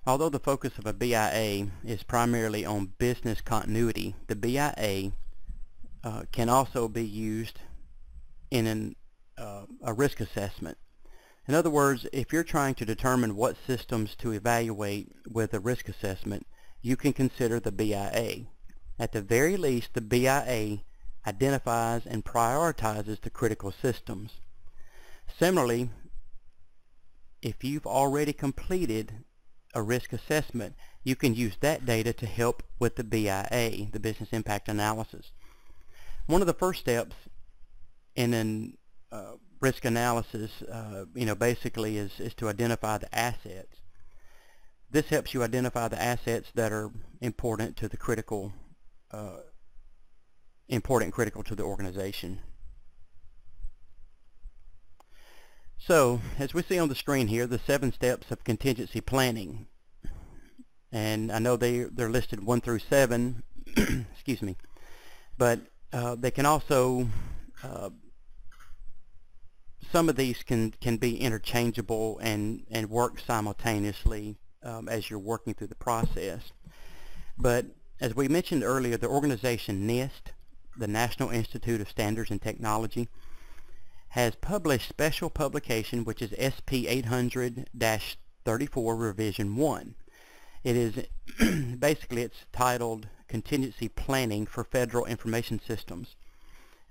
Although the focus of a BIA is primarily on business continuity, the BIA can also be used in a risk assessment. In other words, if you're trying to determine what systems to evaluate with a risk assessment, you can consider the BIA. At the very least, the BIA identifies and prioritizes the critical systems. Similarly, if you've already completed a risk assessment, you can use that data to help with the BIA, the business impact analysis. One of the first steps in an risk analysis, basically is to identify the assets. This helps you identify the assets that are important to the critical to the organization. So, as we see on the screen here, the 7 steps of contingency planning, and I know they're listed 1 through 7, excuse me, but they can also some of these can be interchangeable and work simultaneously as you're working through the process. But as we mentioned earlier, the organization NIST, the National Institute of Standards and Technology, has published special publication which is SP 800-34 Revision 1. It is basically it's titled Contingency Planning for Federal Information Systems.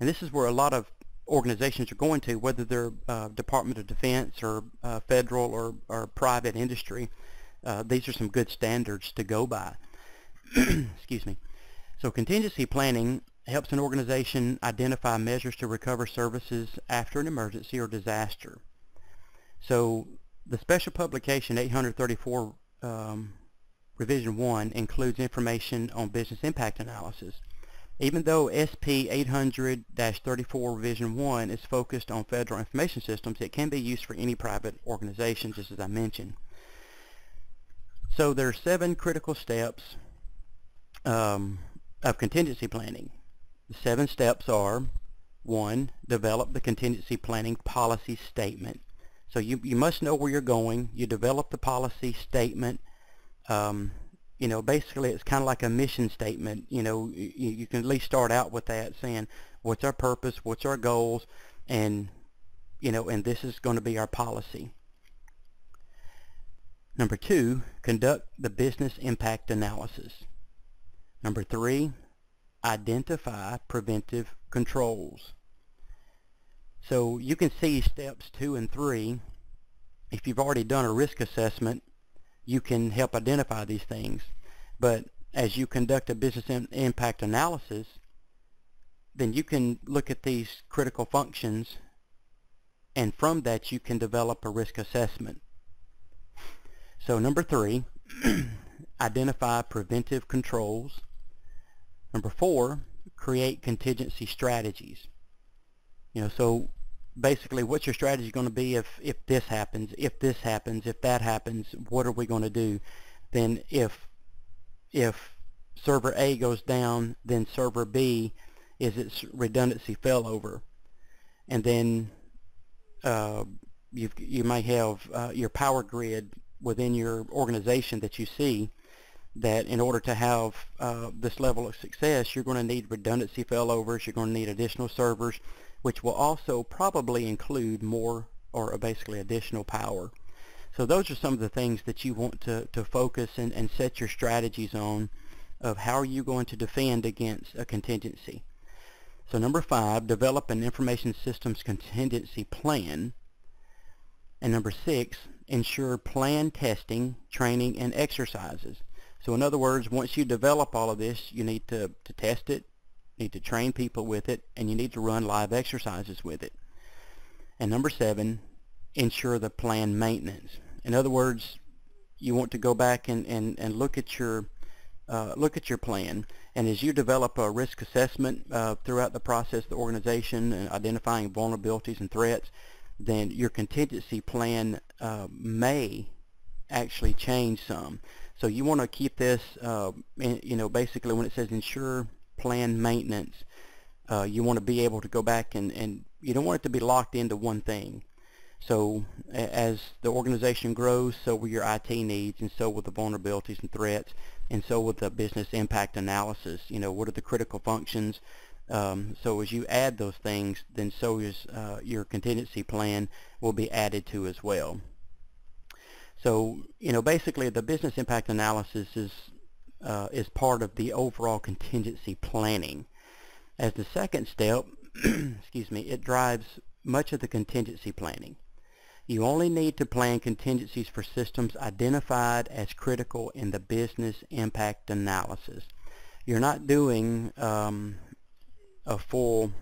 And this is where a lot of organizations are going to, whether they're Department of Defense or federal or private industry. These are some good standards to go by. Excuse me. So contingency planning helps an organization identify measures to recover services after an emergency or disaster. So the special publication 834 Revision 1 includes information on business impact analysis. Even though SP 800-34 Revision 1 is focused on federal information systems, it can be used for any private organization, just as I mentioned. So there are 7 critical steps of contingency planning. The 7 steps are: 1, develop the contingency planning policy statement. So you must know where you're going. You develop the policy statement. Basically it's kind of like a mission statement. You can at least start out with that, saying what's our purpose, what's our goals, and this is going to be our policy. Number 2, conduct the business impact analysis. Number 3, identify preventive controls. So you can see steps 2 and 3. If you've already done a risk assessment, you can help identify these things. But as you conduct a business impact analysis, then you can look at these critical functions, and from that you can develop a risk assessment. So number 3, identify preventive controls. Number 4, create contingency strategies. So basically, what's your strategy going to be if this happens, if this happens, if that happens? What are we going to do? Then if server A goes down, then server B is its redundancy failover, and then you may have your power grid within your organization that you see that in order to have this level of success, you're going to need redundancy failovers, you're going to need additional servers, which will also probably include more or basically additional power. So those are some of the things that you want to focus and set your strategies on, of how are you going to defend against a contingency. So number 5, develop an information systems contingency plan. And number 6, ensure plan testing, training, and exercises. So in other words, once you develop all of this, you need to test it, need to train people with it, and you need to run live exercises with it. And number 7, ensure the plan maintenance. In other words, you want to go back and look at your plan, and as you develop a risk assessment throughout the process of the organization and identifying vulnerabilities and threats, then your contingency plan may actually change some. So you want to keep this, basically when it says ensure plan maintenance, you want to be able to go back and you don't want it to be locked into one thing. So as the organization grows, so will your IT needs, and so will the vulnerabilities and threats, and so will the business impact analysis. What are the critical functions? So as you add those things, then so is your contingency plan will be added to as well. So basically the business impact analysis is part of the overall contingency planning. As the second step, excuse me, it drives much of the contingency planning. You only need to plan contingencies for systems identified as critical in the business impact analysis. You're not doing a full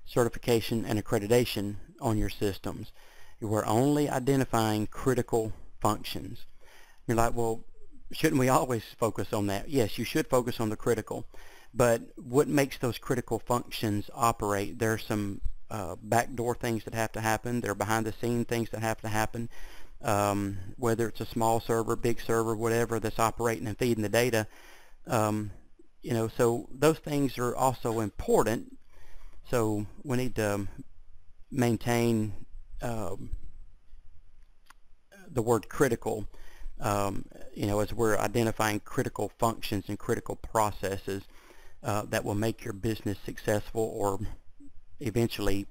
certification and accreditation on your systems. We're only identifying critical functions. You're like, well, shouldn't we always focus on that? Yes, you should focus on the critical. But what makes those critical functions operate? There are some backdoor things that have to happen. There are behind-the-scene things that have to happen. Whether it's a small server, big server, whatever that's operating and feeding the data. So those things are also important. So we need to maintain the word critical, as we're identifying critical functions and critical processes that will make your business successful or eventually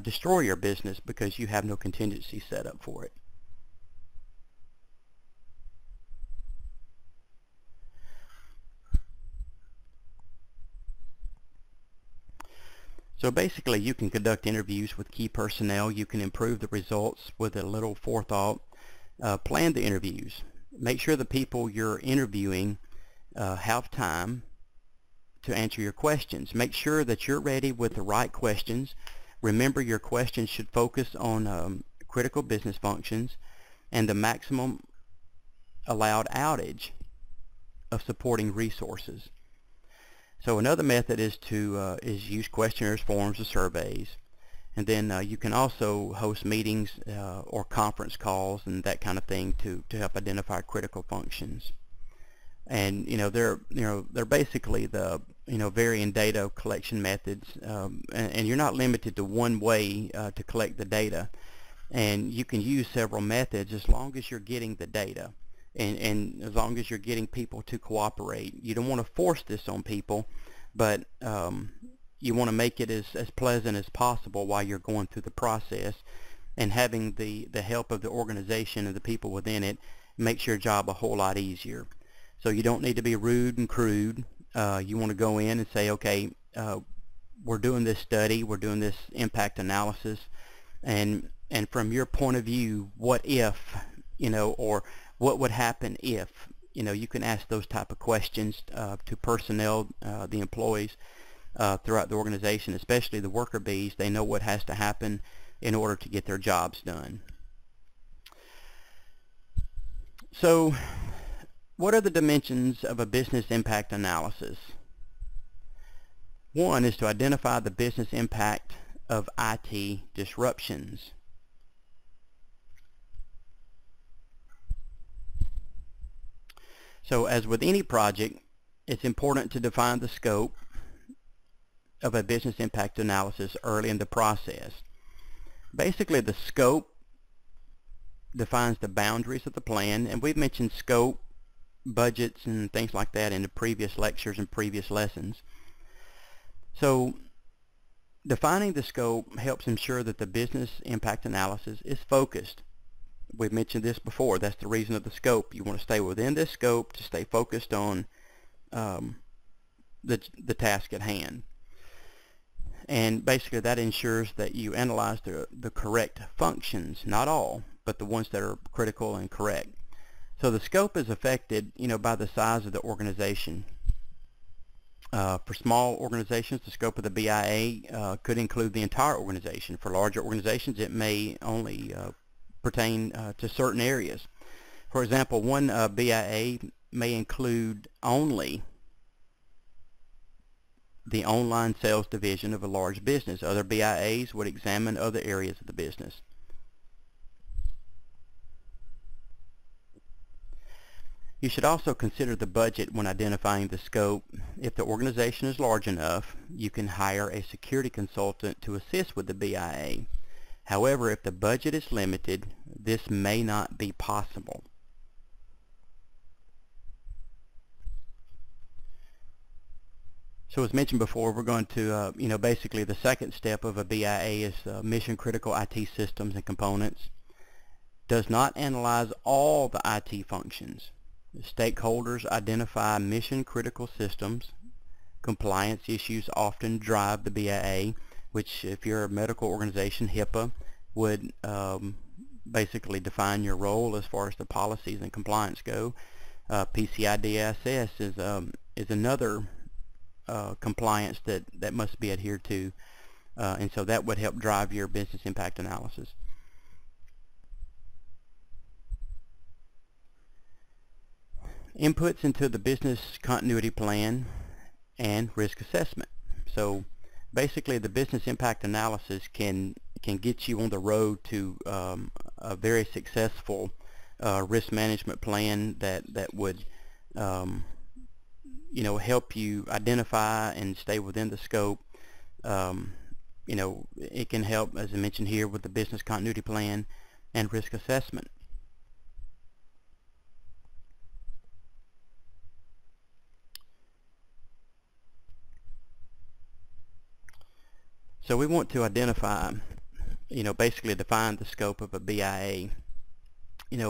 destroy your business because you have no contingency set up for it. So basically you can conduct interviews with key personnel. You can improve the results with a little forethought. Plan the interviews. Make sure the people you're interviewing have time to answer your questions. Make sure that you're ready with the right questions. Remember, your questions should focus on critical business functions and the maximum allowed outage of supporting resources. So another method is to use questionnaires, forms, or surveys. And then you can also host meetings or conference calls and that kind of thing to help identify critical functions. And they're basically the varying data collection methods, and you're not limited to one way to collect the data. And you can use several methods as long as you're getting the data. And as long as you're getting people to cooperate. You don't want to force this on people, but you want to make it as pleasant as possible while you're going through the process, and having the help of the organization and the people within it makes your job a whole lot easier. So you don't need to be rude and crude. You want to go in and say, okay, we're doing this study, we're doing this impact analysis, and from your point of view, what if, or what would happen if, you can ask those type of questions to personnel, the employees throughout the organization, especially the worker bees. They know what has to happen in order to get their jobs done. So what are the dimensions of a business impact analysis? One is to identify the business impact of IT disruptions. So as with any project, it's important to define the scope of a business impact analysis early in the process. Basically, the scope defines the boundaries of the plan, and we've mentioned scope, budgets, and things like that in the previous lectures and previous lessons. So defining the scope helps ensure that the business impact analysis is focused. We've mentioned this before. That's the reason of the scope. You want to stay within this scope to stay focused on the task at hand. And basically that ensures that you analyze the correct functions, not all, but the ones that are critical and correct. So the scope is affected, by the size of the organization. For small organizations, the scope of the BIA could include the entire organization. For larger organizations, it may only pertain to certain areas. For example, one BIA may include only the online sales division of a large business. Other BIAs would examine other areas of the business. You should also consider the budget when identifying the scope. If the organization is large enough, you can hire a security consultant to assist with the BIA. However, if the budget is limited, this may not be possible. So as mentioned before, we're going to, basically the second step of a BIA is mission critical IT systems and components. Does not analyze all the IT functions. Stakeholders identify mission critical systems. Compliance issues often drive the BIA, which if you're a medical organization, HIPAA would basically define your role as far as the policies and compliance go. PCI DSS is another compliance that must be adhered to, and so that would help drive your business impact analysis. Inputs into the business continuity plan and risk assessment. So basically the business impact analysis can get you on the road to a very successful risk management plan that would help you identify and stay within the scope. It can help, as I mentioned here, with the business continuity plan and risk assessment. So we want to identify, basically define the scope of a BIA.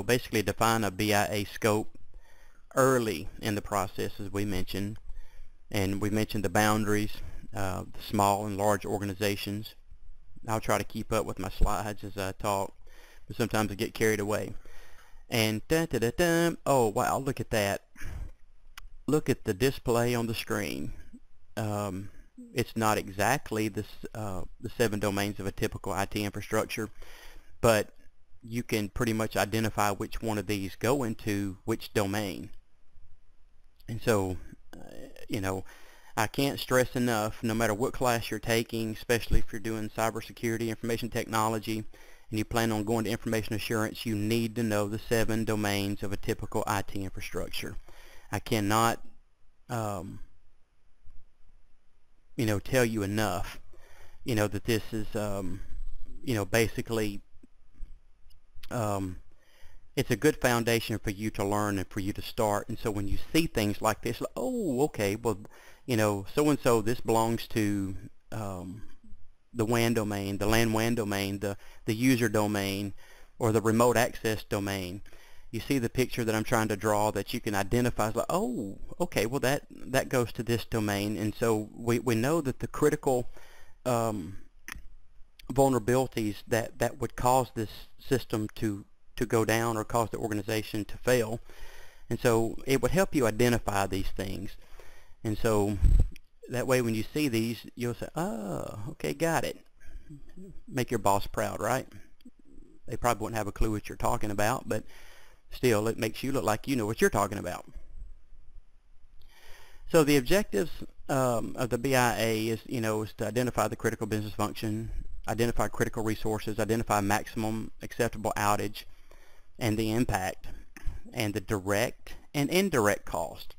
Basically define a BIA scope early in the process, as we mentioned. And we mentioned the boundaries, the small and large organizations. I'll try to keep up with my slides as I talk, but sometimes I get carried away. And oh wow, look at that. Look at the display on the screen. It's not exactly the 7 domains of a typical IT infrastructure, but you can pretty much identify which one of these go into which domain. And so, I can't stress enough, no matter what class you're taking, especially if you're doing cybersecurity, information technology, and you plan on going to information assurance, you need to know the 7 domains of a typical IT infrastructure. I cannot tell you enough, that this is, basically, it's a good foundation for you to learn and for you to start. And so when you see things like this, like, oh, okay, well, so-and-so, this belongs to the WAN domain, the LAN WAN domain, the user domain, or the remote access domain. You see the picture that I'm trying to draw that you can identify as like, oh, okay, well that goes to this domain. And so we know that the critical vulnerabilities that would cause this system to go down or cause the organization to fail. And so it would help you identify these things. And so that way when you see these, you'll say, oh, okay, got it. Make your boss proud, right? They probably wouldn't have a clue what you're talking about, but still, it makes you look like you know what you're talking about. So the objectives of the BIA is to identify the critical business function, identify critical resources, identify maximum acceptable outage, and the impact, and the direct and indirect cost.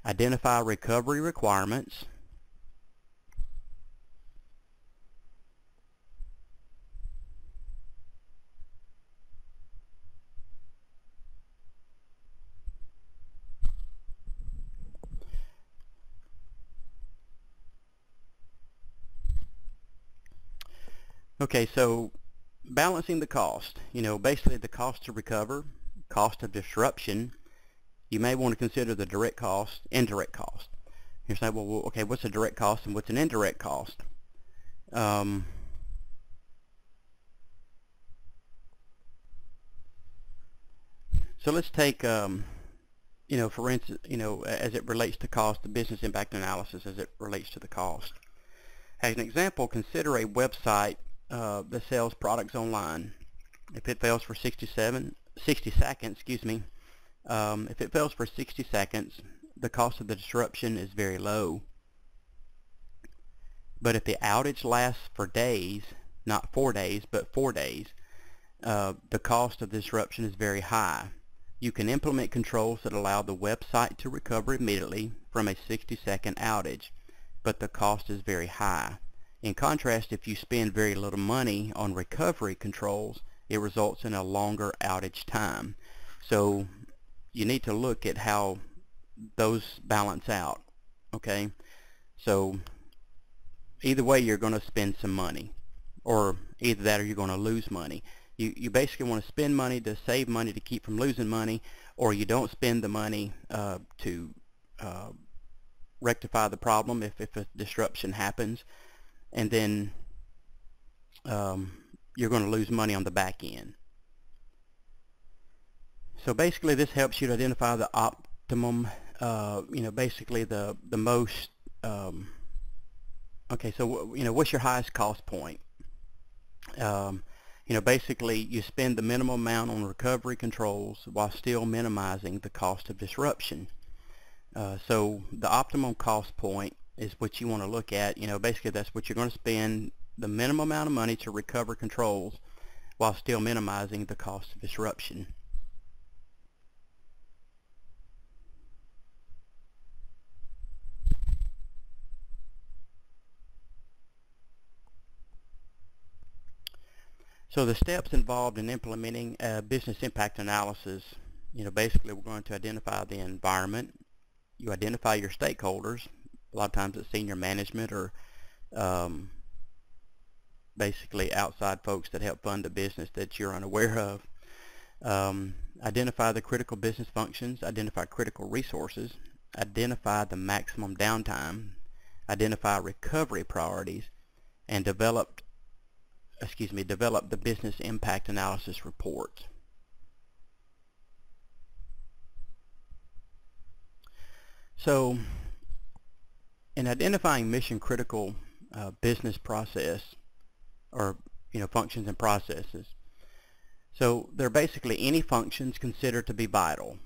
Identify recovery requirements. Okay, so balancing the cost, basically the cost to recover, cost of disruption. You may want to consider the direct cost, indirect cost. You're saying, well, okay, what's a direct cost and what's an indirect cost? So let's take, for instance, as it relates to cost, the business impact analysis as it relates to the cost. As an example, consider a website that sells products online. If it fails for 60 seconds, if it fails for 60 seconds, the cost of the disruption is very low. But if the outage lasts for days, not 4 days, but 4 days, the cost of disruption is very high. You can implement controls that allow the website to recover immediately from a 60-second outage, but the cost is very high. In contrast, if you spend very little money on recovery controls, it results in a longer outage time. So you need to look at how those balance out. Okay, so either way you're going to spend some money, or either that or you're going to lose money. You basically want to spend money to save money to keep from losing money, or you don't spend the money to rectify the problem if a disruption happens, and then you're going to lose money on the back end. So basically this helps you to identify the optimum, basically the most, okay, so what's your highest cost point? Basically you spend the minimum amount on recovery controls while still minimizing the cost of disruption. So the optimum cost point is what you want to look at. Basically that's what you're going to spend the minimum amount of money to recover controls while still minimizing the cost of disruption. So the steps involved in implementing a business impact analysis, basically we're going to identify the environment. You identify your stakeholders. A lot of times it's senior management or basically outside folks that help fund the business that you're unaware of. Identify the critical business functions, identify critical resources, identify the maximum downtime, identify recovery priorities, and develop the business impact analysis report. So in identifying mission critical business process or functions and processes, so they're basically any functions considered to be vital.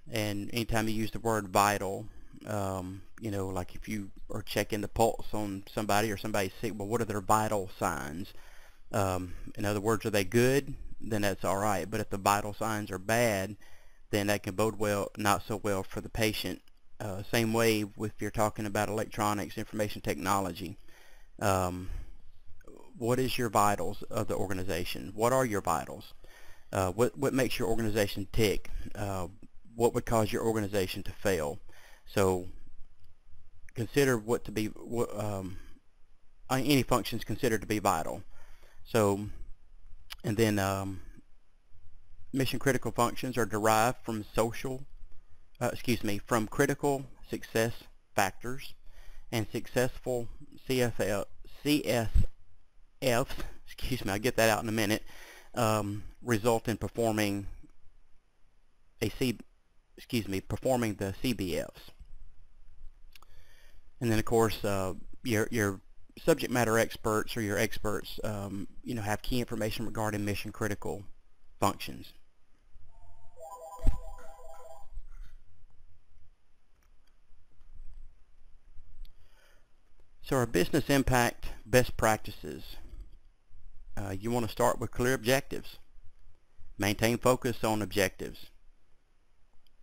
And anytime you use the word vital, like if you are checking the pulse on somebody or somebody's sick, well, what are their vital signs? In other words, are they good? Then that's all right. But if the vital signs are bad, then that can bode well, not so well for the patient. Same way if you're talking about electronics, information technology. What is your vitals of the organization? What are your vitals? What makes your organization tick? What would cause your organization to fail? So consider what to be any functions considered to be vital. So, and then mission critical functions are derived from from critical success factors, and successful CSFs, I'll get that out in a minute, result in performing performing the CBFs. And then of course your subject matter experts or your experts have key information regarding mission critical functions. So our business impact best practices. You want to start with clear objectives. Maintain focus on objectives.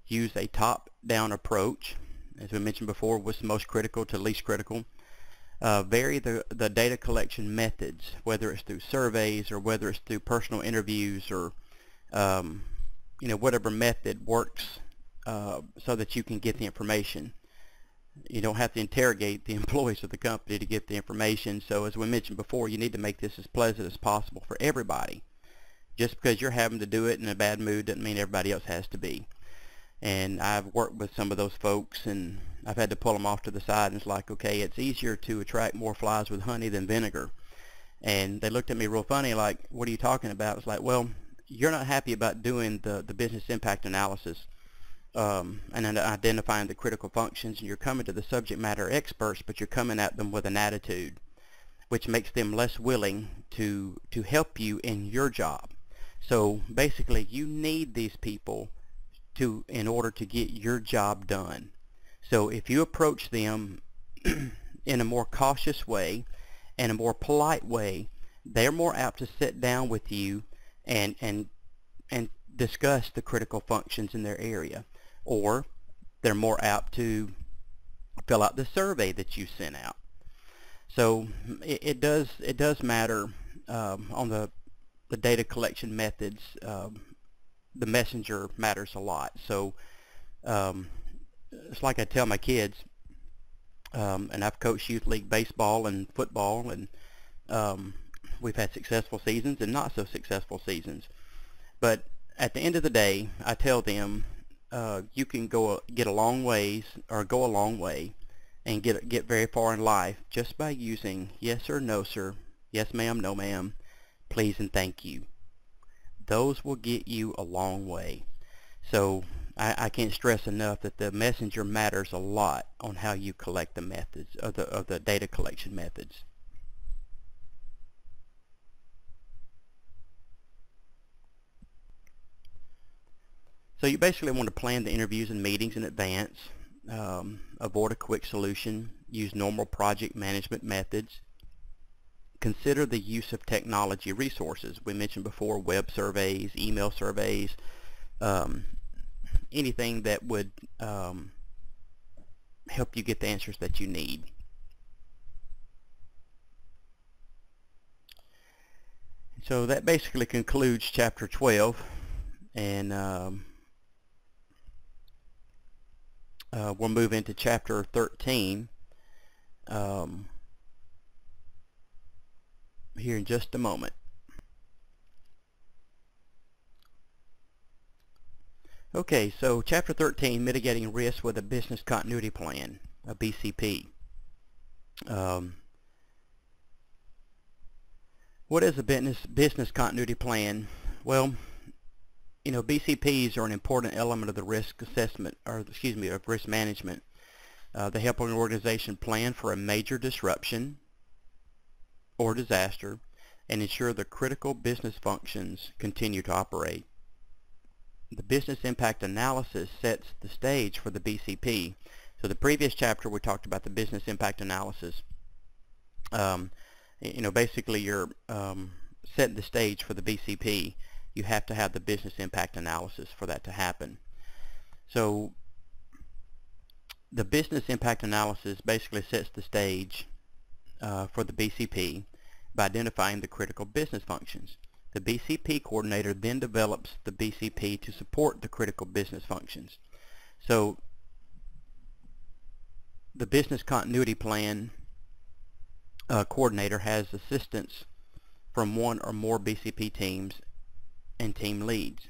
Use a top-down approach. As we mentioned before, what's the most critical to least critical. Vary the data collection methods, whether it's through surveys or whether it's through personal interviews or whatever method works so that you can get the information. You don't have to interrogate the employees of the company to get the information. So as we mentioned before, you need to make this as pleasant as possible for everybody. Just because you're having to do it in a bad mood doesn't mean everybody else has to be. And I've worked with some of those folks, and I've had to pull them off to the side, and it's like, okay, it's easier to attract more flies with honey than vinegar. And they looked at me real funny like, what are you talking about? It's like, well, you're not happy about doing the business impact analysis and identifying the critical functions, and you're coming to the subject matter experts, but you're coming at them with an attitude, which makes them less willing to help you in your job. So basically, you need these people in order to get your job done. So if you approach them in a more cautious way and a more polite way, they're more apt to sit down with you and discuss the critical functions in their area, or they're more apt to fill out the survey that you sent out. So it does matter on the data collection methods. The messenger matters a lot. So it's like I tell my kids, and I've coached youth league baseball and football, and we've had successful seasons and not so successful seasons. But at the end of the day, I tell them you can get a long ways, or go a long way, and get very far in life just by using yes sir, no sir, yes ma'am, no ma'am, please and thank you. Those will get you a long way. So I can't stress enough that the messenger matters a lot on how you collect the methods of the data collection methods. So you basically want to plan the interviews and meetings in advance, avoid a quick solution, use normal project management methods, consider the use of technology resources. We mentioned before web surveys, email surveys, anything that would help you get the answers that you need. So that basically concludes chapter 12, and we'll move into chapter 13 here in just a moment. Okay, so chapter 13, mitigating risk with a business continuity plan, a BCP. What is a business continuity plan? Well, you know, BCPs are an important element of the risk assessment, or excuse me, of risk management. They help an organization plan for a major disruption or disaster and ensure the critical business functions continue to operate. The business impact analysis sets the stage for the BCP. So the previous chapter we talked about the business impact analysis. You know, basically you're setting the stage for the BCP. You have to have the business impact analysis for that to happen. So the business impact analysis basically sets the stage for the BCP by identifying the critical business functions. The BCP coordinator then develops the BCP to support the critical business functions. So the business continuity plan coordinator has assistance from one or more BCP teams and team leads.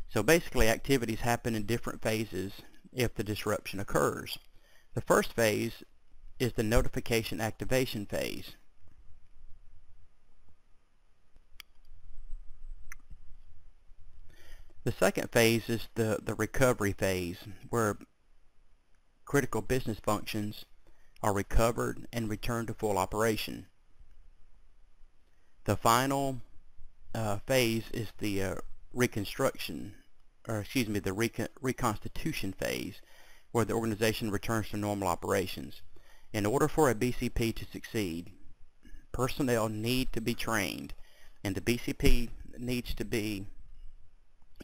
So basically activities happen in different phases if the disruption occurs. The first phase is the notification activation phase. The second phase is the recovery phase, where critical business functions are recovered and returned to full operation. The final phase is the reconstruction, or excuse me, the reconstitution phase, where the organization returns to normal operations. In order for a BCP to succeed, personnel need to be trained, and the BCP needs to be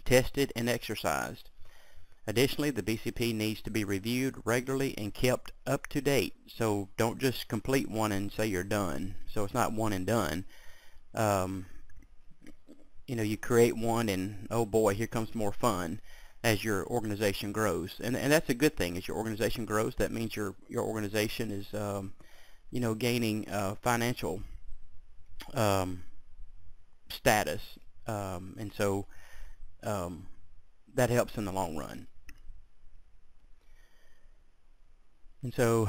tested and exercised. Additionally, the BCP needs to be reviewed regularly and kept up to date. So don't just complete one and say you're done. So it's not one and done. You know, you create one and oh boy, here comes more fun as your organization grows. And that's a good thing. As your organization grows, that means your organization is you know, gaining financial status, and so that helps in the long run. And so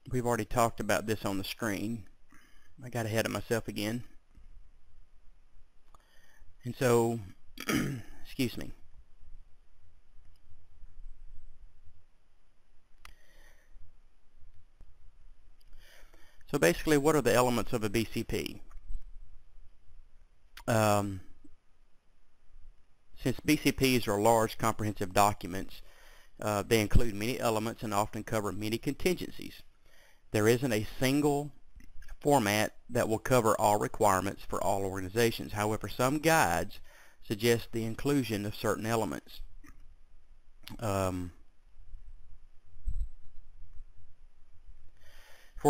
we've already talked about this on the screen. I got ahead of myself again. And so, excuse me. So basically, what are the elements of a BCP? Since BCPs are large, comprehensive documents, they include many elements and often cover many contingencies. There isn't a single format that will cover all requirements for all organizations. However, some guides suggests the inclusion of certain elements. For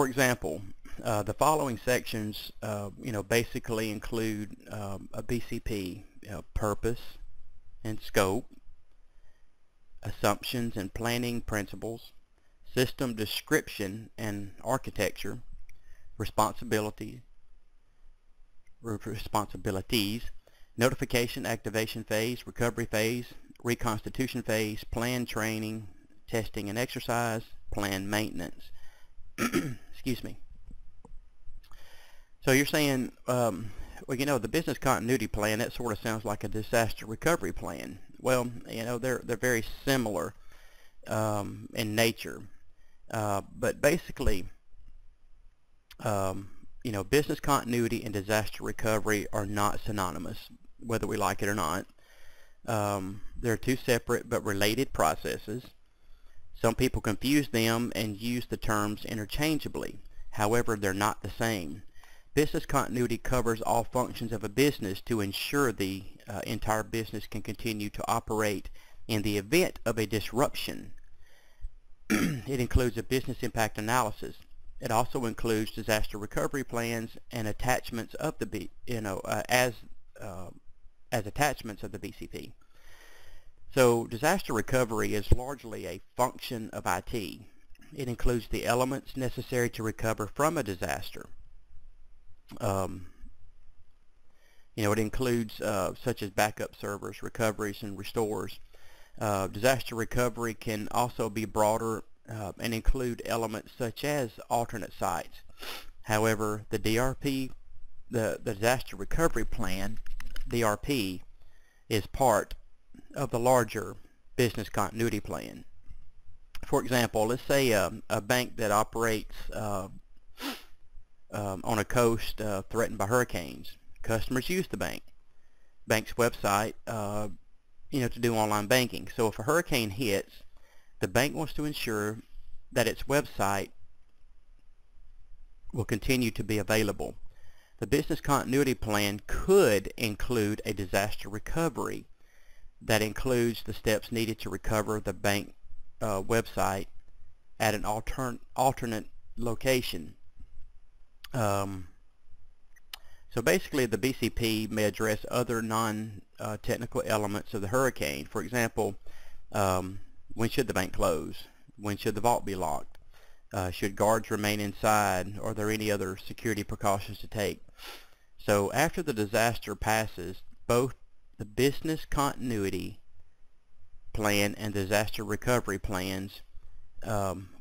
example, the following sections, basically include a BCP: purpose and scope, assumptions and planning principles, system description and architecture, responsibilities, notification, activation phase, recovery phase, reconstitution phase, plan training, testing and exercise, plan maintenance. Excuse me. So you're saying, well, the business continuity plan, that sort of sounds like a disaster recovery plan. Well, they're very similar in nature, but basically, business continuity and disaster recovery are not synonymous, whether we like it or not. They're two separate but related processes. Some people confuse them and use the terms interchangeably. However, they're not the same. Business continuity covers all functions of a business to ensure the entire business can continue to operate in the event of a disruption. It includes a business impact analysis. It also includes disaster recovery plans and attachments of the as attachments of the BCP. So disaster recovery is largely a function of IT. It includes the elements necessary to recover from a disaster. It includes such as backup servers, recoveries, and restores. Disaster recovery can also be broader and include elements such as alternate sites. However, the DRP, the disaster recovery plan, DRP, is part of the larger business continuity plan. For example, let's say a bank that operates on a coast threatened by hurricanes. Customers use the bank's website to do online banking. So if a hurricane hits, the bank wants to ensure that its website will continue to be available. The business continuity plan could include a disaster recovery that includes the steps needed to recover the bank website at an alternate location. So basically, the BCP may address other non-technical elements of the hurricane. For example, when should the bank close? When should the vault be locked? Should guards remain inside? Are there any other security precautions to take? So after the disaster passes, both the business continuity plan and disaster recovery plans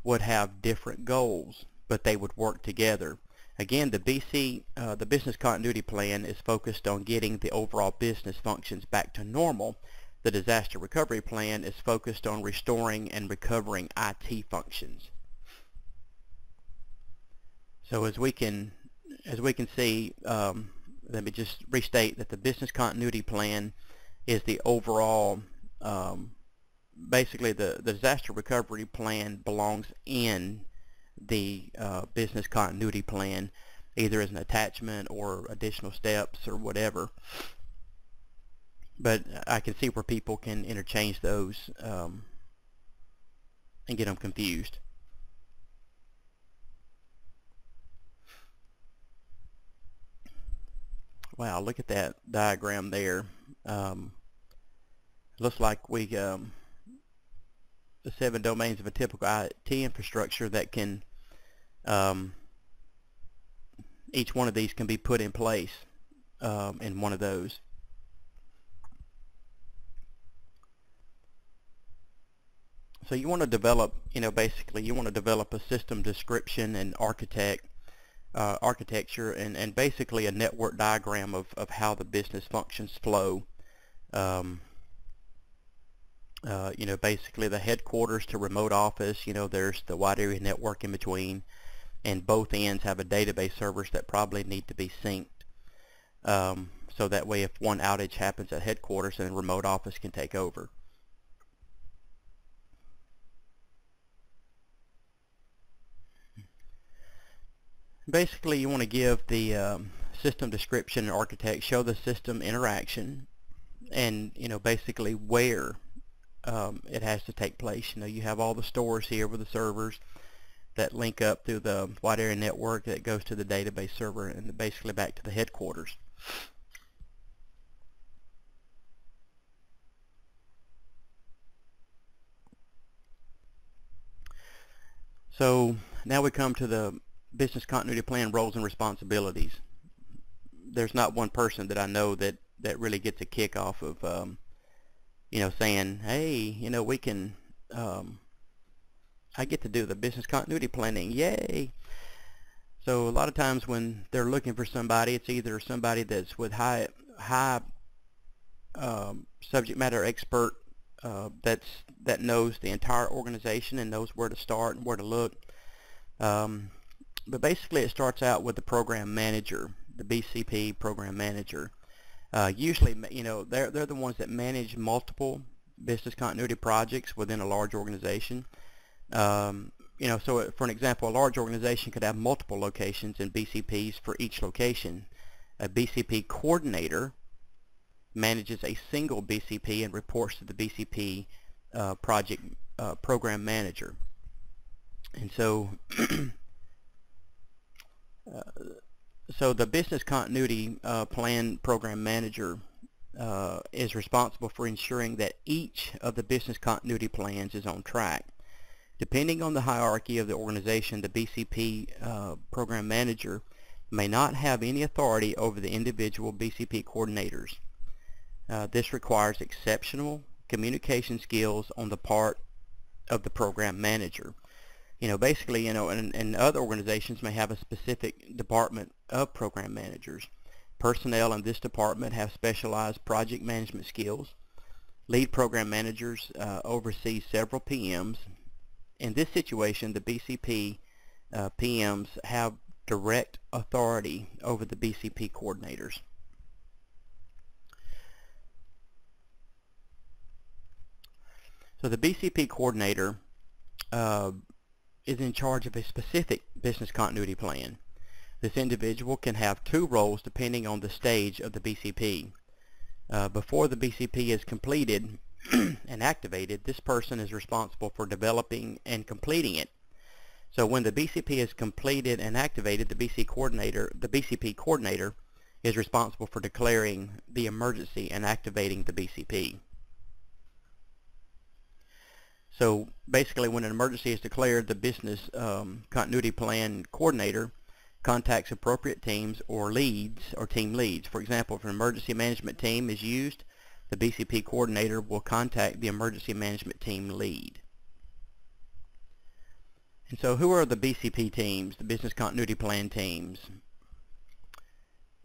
would have different goals, but they would work together. Again, the business continuity plan is focused on getting the overall business functions back to normal. The disaster recovery plan is focused on restoring and recovering IT functions. So as we can see, let me just restate that the business continuity plan is the overall, basically the disaster recovery plan belongs in the business continuity plan, either as an attachment or additional steps or whatever. But I can see where people can interchange those and get them confused. Wow, look at that diagram there. Looks like the 7 domains of a typical IT infrastructure that can, each one of these can be put in place in one of those. So you want to develop, basically you want to develop a system description and architecture and basically a network diagram of how the business functions flow. Basically the headquarters to remote office, there's the wide area network in between, and both ends have a database servers that probably need to be synced. So that way if one outage happens at headquarters, then remote office can take over. Basically, you want to give the system description and architect, show the system interaction, and basically where it has to take place. You have all the stores here with the servers that link up through the wide area network that goes to the database server and basically back to the headquarters. So now we come to the business continuity plan roles and responsibilities. There's not one person that I know that really gets a kick off of saying, hey, we can I get to do the business continuity planning, yay. So a lot of times when they're looking for somebody, it's either somebody that's with high subject matter expert that knows the entire organization and knows where to start and where to look. But basically it starts out with the program manager, the BCP program manager. Usually, they're the ones that manage multiple business continuity projects within a large organization. So for an example, a large organization could have multiple locations and BCPs for each location. A BCP coordinator manages a single BCP and reports to the BCP project program manager. And so so the business continuity plan program manager is responsible for ensuring that each of the business continuity plans is on track. Depending on the hierarchy of the organization, the BCP program manager may not have any authority over the individual BCP coordinators. This requires exceptional communication skills on the part of the program manager. Basically, and other organizations may have a specific department of program managers. Personnel in this department have specialized project management skills. Lead program managers oversee several PMs. In this situation, the BCP PMs have direct authority over the BCP coordinators. So the BCP coordinator is in charge of a specific business continuity plan. This individual can have two roles depending on the stage of the BCP. Before the BCP is completed and activated, this person is responsible for developing and completing it. So when the BCP is completed and activated, the BCP coordinator is responsible for declaring the emergency and activating the BCP. So basically, when an emergency is declared, the business continuity plan coordinator contacts appropriate teams or leads or team leads. For example, if an emergency management team is used, the BCP coordinator will contact the emergency management team lead. And so who are the BCP teams, the business continuity plan teams?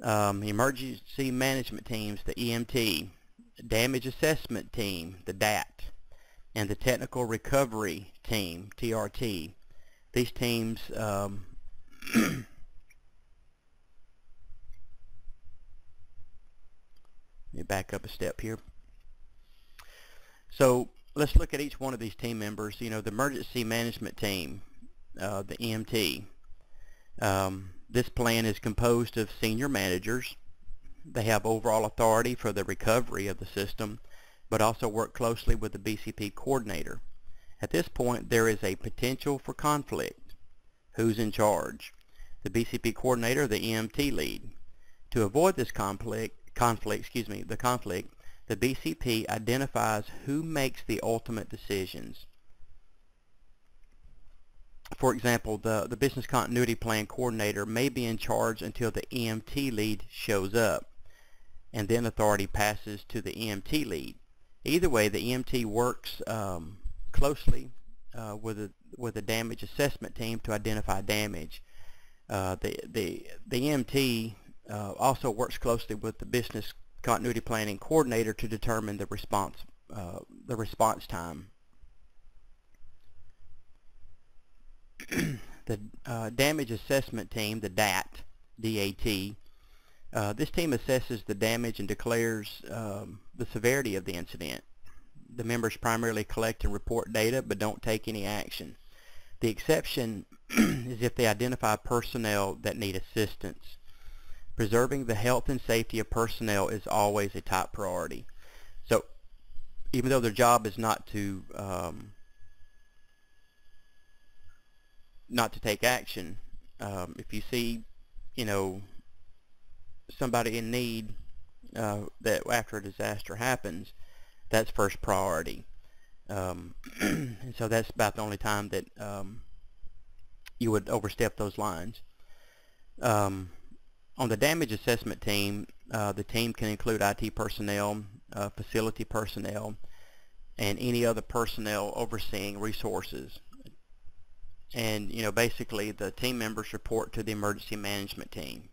Emergency management teams, the EMT, damage assessment team, the DAT, and the technical recovery team, TRT. These teams let me back up a step here. So let's look at each one of these team members. The emergency management team, the EMT. This plan is composed of senior managers. They have overall authority for the recovery of the system, but also work closely with the BCP coordinator. At this point, there is a potential for conflict. Who's in charge? The BCP coordinator or the EMT lead? To avoid this conflict, the BCP identifies who makes the ultimate decisions. For example, the business continuity plan coordinator may be in charge until the EMT lead shows up, and then authority passes to the EMT lead. Either way, the EMT works closely with the damage assessment team to identify damage. The EMT also works closely with the business continuity planning coordinator to determine the response time. The damage assessment team, the DAT, D-A-T, this team assesses the damage and declares the severity of the incident. The members primarily collect and report data but don't take any action. The exception is if they identify personnel that need assistance. Preserving the health and safety of personnel is always a top priority. So even though their job is not to take action, if you see, you know, somebody in need that after a disaster happens, that's first priority. And so that's about the only time that you would overstep those lines. On the damage assessment team, the team can include IT personnel, facility personnel, and any other personnel overseeing resources. And, you know, basically the team members report to the emergency management team.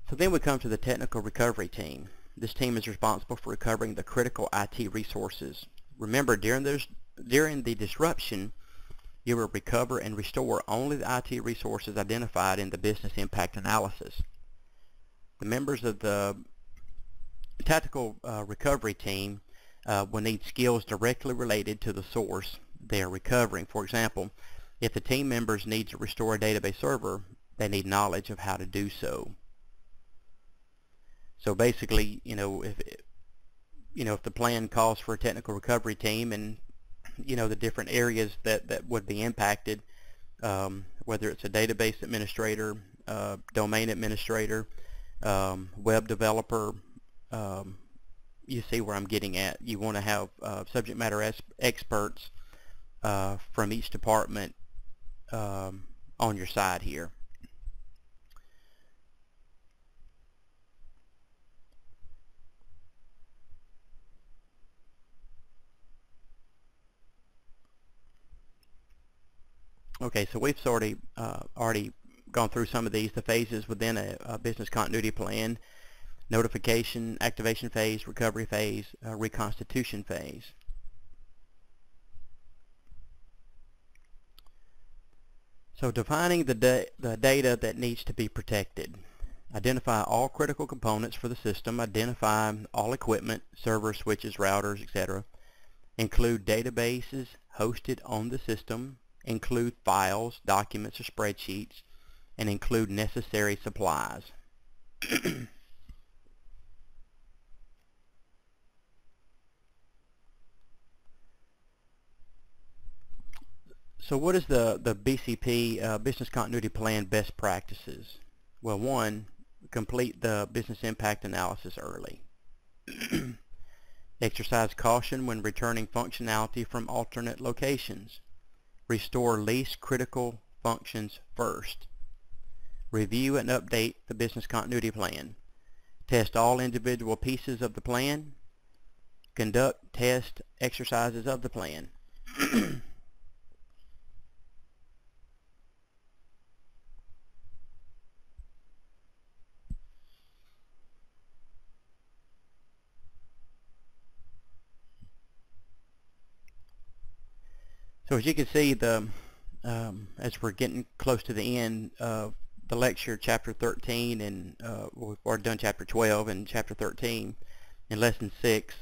So then we come to the technical recovery team. This team is responsible for recovering the critical IT resources. Remember, during the disruption, you will recover and restore only the IT resources identified in the business impact analysis. The members of the tactical recovery team will need skills directly related to the source they are recovering. For example, if the team members need to restore a database server, they need knowledge of how to do so. So basically, you know, if the plan calls for a technical recovery team, and you know the different areas that would be impacted, whether it's a database administrator, domain administrator, web developer, you see where I'm getting at. You want to have subject matter experts from each department on your side here. Okay, so we've already gone through some of these, the phases within a business continuity plan: notification, activation phase, recovery phase, reconstitution phase. So defining the data that needs to be protected. Identify all critical components for the system. Identify all equipment, servers, switches, routers, etc. Include databases hosted on the system. Include files, documents, or spreadsheets, and include necessary supplies. So what is the BCP, Business Continuity Plan best practices? Well, one, complete the business impact analysis early. Exercise caution when returning functionality from alternate locations. Restore least critical functions first. Review and update the business continuity plan. Test all individual pieces of the plan. Conduct test exercises of the plan. So as you can see, as we're getting close to the end of the lecture, chapter 13, and we've already done chapter 12 and chapter 13 in lesson 6,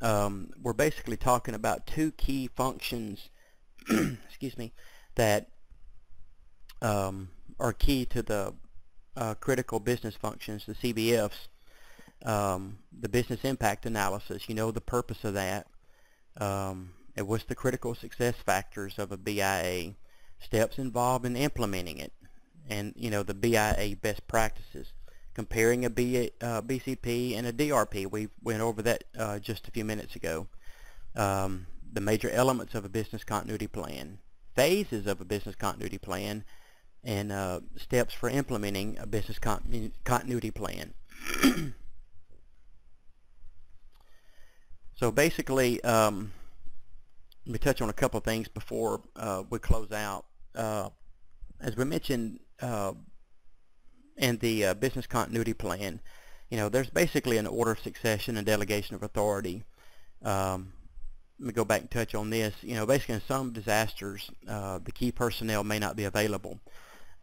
we're basically talking about two key functions excuse me, that are key to the critical business functions, the CBFs. The business impact analysis, you know the purpose of that. And what's the critical success factors of a BIA, steps involved in implementing it, and you know the BIA best practices. Comparing a BCP and a DRP, we went over that just a few minutes ago. The major elements of a business continuity plan, phases of a business continuity plan, and steps for implementing a business continuity plan. So basically, let me touch on a couple of things before we close out. As we mentioned in the business continuity plan, you know, there's basically an order of succession and delegation of authority. Let me go back and touch on this. You know, basically in some disasters, the key personnel may not be available.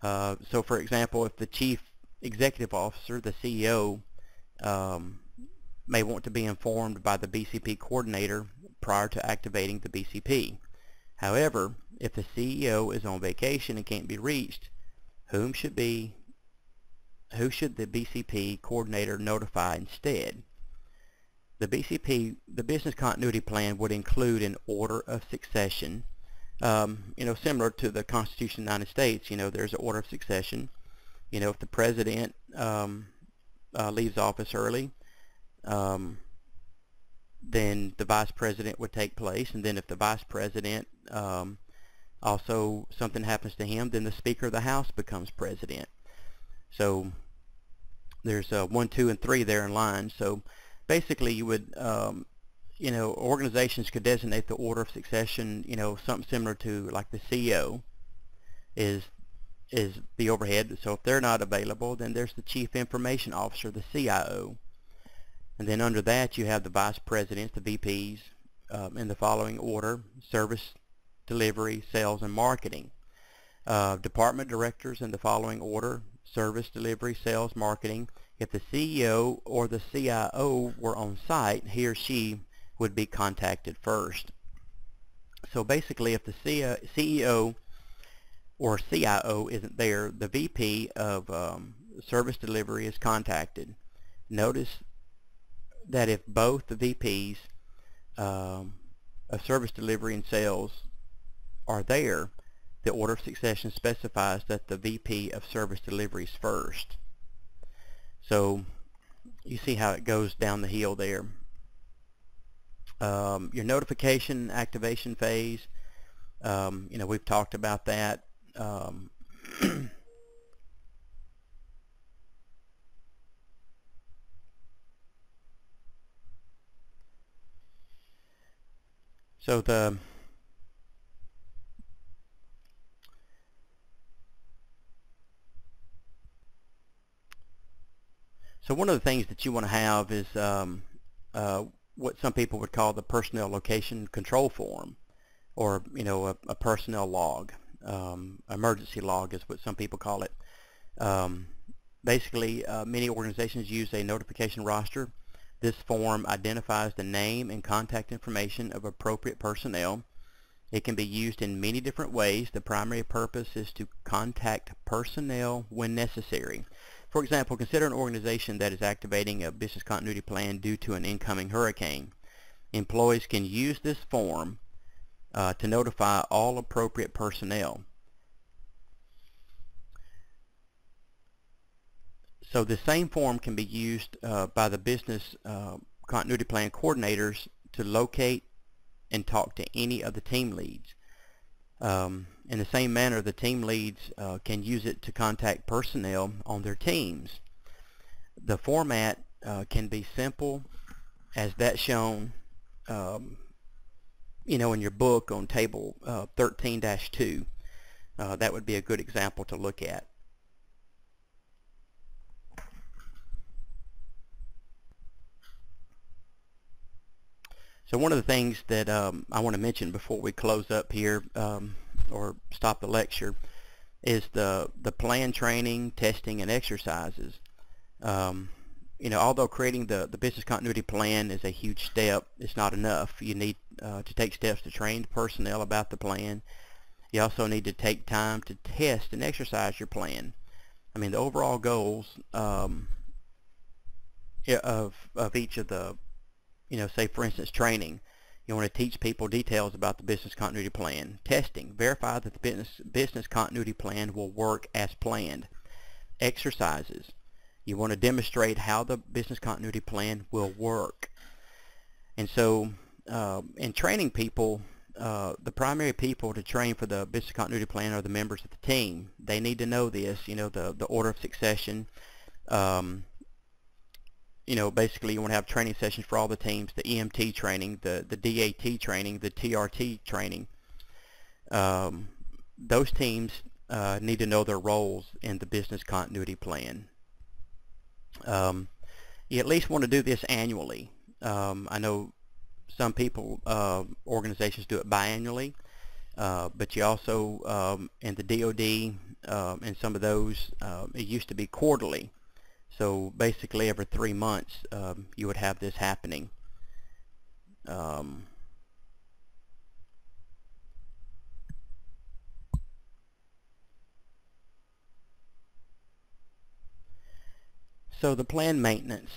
So for example, if the chief executive officer, the CEO, may want to be informed by the BCP coordinator prior to activating the BCP. However, if the CEO is on vacation and can't be reached, who should the BCP coordinator notify instead? The BCP, the business continuity plan, would include an order of succession. Similar to the Constitution of the United States, there's an order of succession. If the president leaves office early, then the vice president would take place, and then if the vice president also something happens to him, then the Speaker of the House becomes president. So there's 1, 2, and 3 there in line. So basically, you would organizations could designate the order of succession, something similar to like the CEO is the overhead. So if they're not available, then there's the Chief Information Officer, the CIO. And then under that, you have the vice presidents, the VPs, in the following order: service, delivery, sales, and marketing. Department directors in the following order: service, delivery, sales, marketing. If the CEO or the CIO were on site, he or she would be contacted first. So basically, if the CEO or CIO isn't there, the VP of service delivery is contacted. Notice that if both the VPs of service delivery and sales are there, the order of succession specifies that the VP of service delivery is first. So you see how it goes down the hill there. Your notification activation phase, we've talked about that. So one of the things that you want to have is what some people would call the personnel location control form, or a personnel log. Emergency log is what some people call it. Basically, many organizations use a notification roster. This form identifies the name and contact information of appropriate personnel. It can be used in many different ways. The primary purpose is to contact personnel when necessary. For example, consider an organization that is activating a business continuity plan due to an incoming hurricane. Employees can use this form to notify all appropriate personnel. So the same form can be used by the business continuity plan coordinators to locate and talk to any of the team leads. In the same manner, the team leads can use it to contact personnel on their teams. The format can be simple as that shown in your book on table 13-2. That would be a good example to look at. So one of the things that I want to mention before we close up here or stop the lecture is the plan training, testing, and exercises. Although creating the business continuity plan is a huge step, it's not enough. You need to take steps to train the personnel about the plan. You also need to take time to test and exercise your plan. I mean, the overall goals of each of the say for instance training, you want to teach people details about the business continuity plan. Testing, verify that the business continuity plan will work as planned. Exercises, you want to demonstrate how the business continuity plan will work. And so in training people, the primary people to train for the business continuity plan are the members of the team. They need to know this, the order of succession. Basically you want to have training sessions for all the teams, the EMT training, the DAT training, the TRT training. Those teams need to know their roles in the business continuity plan. You at least want to do this annually. I know some people, organizations do it biannually, but you also, in the DoD, and some of those, it used to be quarterly. So basically every 3 months you would have this happening. So the plan maintenance,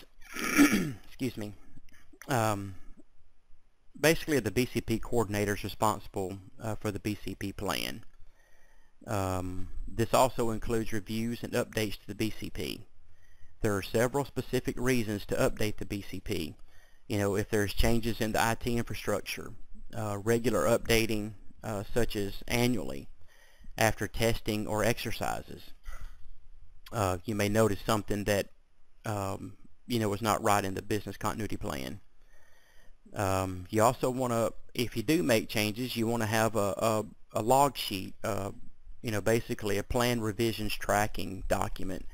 excuse me, Basically, the BCP coordinator is responsible for the BCP plan. This also includes reviews and updates to the BCP. There are several specific reasons to update the BCP. If there's changes in the IT infrastructure, regular updating such as annually after testing or exercises. You may notice something that is not right in the business continuity plan. You also want to, if you do make changes, you want to have a log sheet, basically a plan revisions tracking document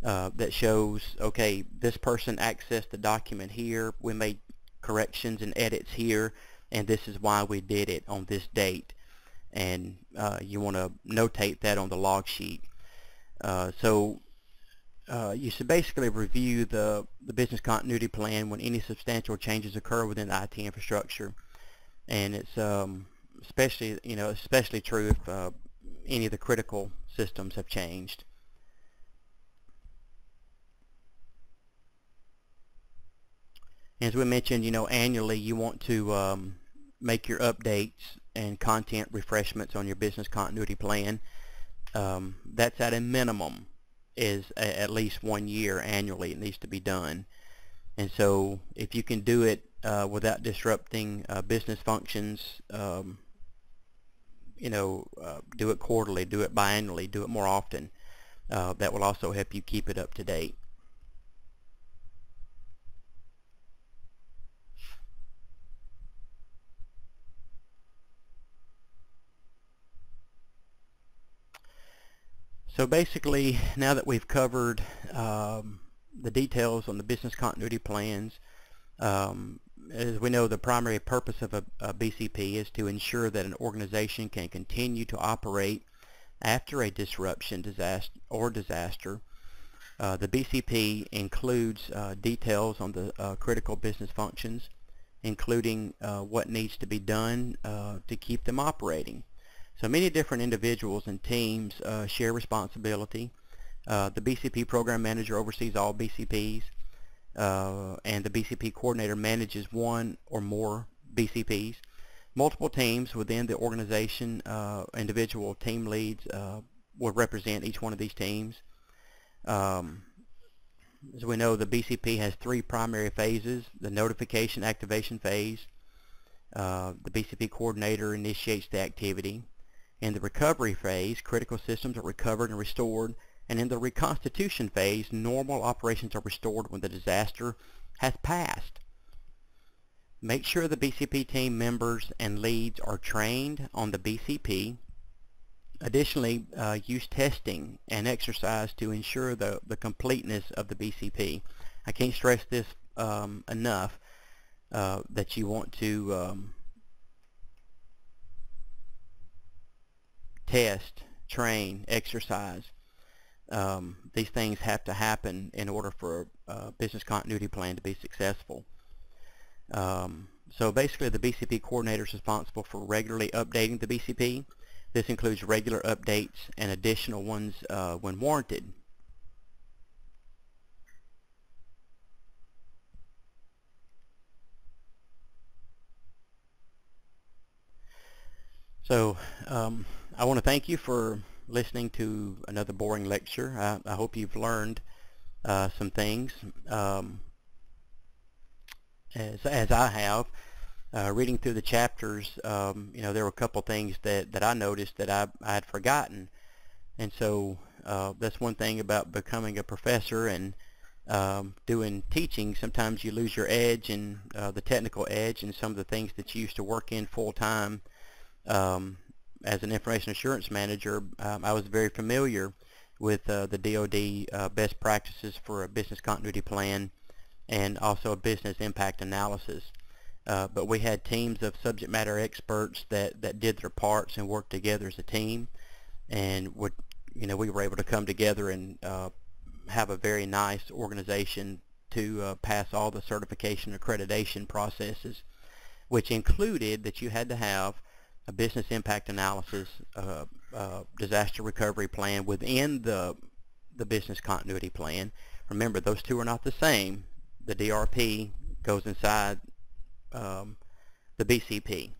that shows, okay, this person accessed the document here, we made corrections and edits here, and this is why we did it on this date. And you want to notate that on the log sheet. You should basically review the business continuity plan when any substantial changes occur within the IT infrastructure, and it's especially true if any of the critical systems have changed. As we mentioned, annually you want to make your updates and content refreshments on your business continuity plan. That's at a minimum is at least 1 year annually it needs to be done. And so if you can do it without disrupting business functions, do it quarterly, do it biannually, do it more often. That will also help you keep it up to date. So basically, now that we've covered the details on the business continuity plans, as we know, the primary purpose of a BCP is to ensure that an organization can continue to operate after a disruption, disaster. The BCP includes details on the critical business functions, including what needs to be done to keep them operating. So many different individuals and teams share responsibility. The BCP program manager oversees all BCPs, and the BCP coordinator manages one or more BCPs. Multiple teams within the organization, individual team leads will represent each one of these teams. As we know, the BCP has 3 primary phases: the notification activation phase. The BCP coordinator initiates the activity. In the recovery phase, critical systems are recovered and restored, and in the reconstitution phase, normal operations are restored when the disaster has passed. Make sure the BCP team members and leads are trained on the BCP. Additionally, use testing and exercise to ensure the completeness of the BCP. I can't stress this enough, that you want to test, train, exercise. These things have to happen in order for a business continuity plan to be successful. So basically, the BCP coordinator is responsible for regularly updating the BCP. This includes regular updates and additional ones when warranted. So I want to thank you for listening to another boring lecture. I hope you've learned some things, as I have. Reading through the chapters, there were a couple things that I noticed that I had forgotten. And so that's one thing about becoming a professor and doing teaching. Sometimes you lose your edge and the technical edge and some of the things that you used to work in full-time. As an information assurance manager, I was very familiar with the DoD best practices for a business continuity plan and also a business impact analysis. But we had teams of subject matter experts that did their parts and worked together as a team, and we were able to come together and have a very nice organization to pass all the certification accreditation processes, which included that you had to have a business impact analysis, disaster recovery plan within the business continuity plan. Remember, those two are not the same. The DRP goes inside the BCP.